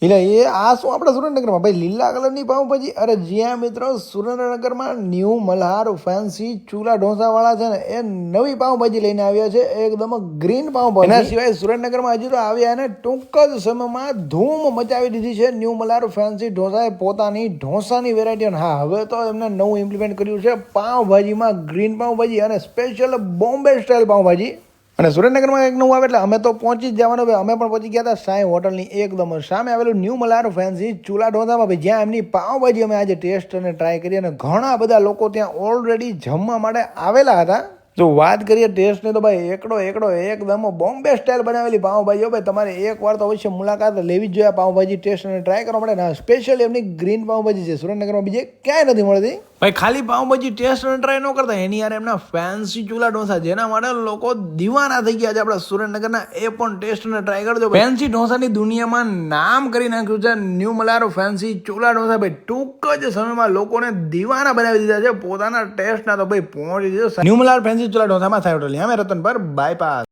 એટલે આ શું આપણે સુરેન્દ્રનગરમાં ભાઈ લીલા કલરની પાઉંભાજી? અરે જ્યાં મિત્રો સુરેન્દ્રનગરમાં ન્યૂ મલ્હાર ફેન્સી ચૂલા ઢોસાવાળા છે ને એ નવી પાઉંભાજી લઈને આવ્યા છે, એકદમ ગ્રીન પાઉંભાજી. એના સિવાય સુરેન્દ્રનગરમાં હજી તો આવ્યા અને ટૂંક જ સમયમાં ધૂમ મચાવી દીધી છે ન્યૂ મલ્હાર ફેન્સી ઢોસાએ પોતાની ઢોસાની વેરાયટી. અને હા, હવે તો એમને નવું ઇમ્પ્લિમેન્ટ કર્યું છે પાઉંભાજીમાં ગ્રીન પાઉંભાજી અને સ્પેશિયલ બોમ્બે સ્ટાઇલ પાઉંભાજી. અને સુરેન્દ્રનગરમાં એક નવું આવે એટલે અમે તો પહોંચી જ જવાનું. ભાઈ અમે પણ પહોંચી ગયા હતા સાંઈ હોટલની એકદમ સામે આવેલું ન્યૂ મલ્હાર ફેન્સી ચૂલા ઢોસામાં, ભાઈ જ્યાં એમની પાવભાજી અમે આજે ટેસ્ટ અને ટ્રાય કરી. અને ઘણા બધા લોકો ત્યાં ઓલરેડી જમવા માટે આવેલા હતા. જો વાત કરીએ ટેસ્ટની તો ભાઈ એકદમ બોમ્બે સ્ટાઇલ બનાવેલી પાવભાજી. ભાઈ તમારે એકવાર તો અવશ્ય મુલાકાત લેવી જ જોઈએ પાવભાજી ટેસ્ટ અને ટ્રાય કરવા માટે. ના સ્પેશિયલી એમની ગ્રીન પાવભાજી છે, સુરેન્દ્રનગરમાં બીજે ક્યાંય નથી મળતી. ભાઈ ખાલી પાવભાજી ટેસ્ટ અને ટ્રાય ન કરતા, એની યાર એમના ફેન્સી ચૂલા ઢોસા જેના માટે લોકો દીવાના થઈ ગયા છે આપણા સુરેન્દ્રનગરના, એ પણ ટેસ્ટ અને ટ્રાય કરજો. ફેન્સી ઢોસાની દુનિયામાં નામ કરી નાખ્યું છે ન્યૂ મલ્હાર ફેન્સી ચૂલા ઢોસા. ભાઈ ટૂંક જ સમયમાં લોકોને દીવાના બનાવી દીધા છે પોતાના ટેસ્ટના. તો ભાઈ પહોંચી જજો ન્યૂ મલ્હાર ફેન્સી ચૂલા ઢોસામાં સાંઈ હોટલ, અમે રતન પર બાયપાસ.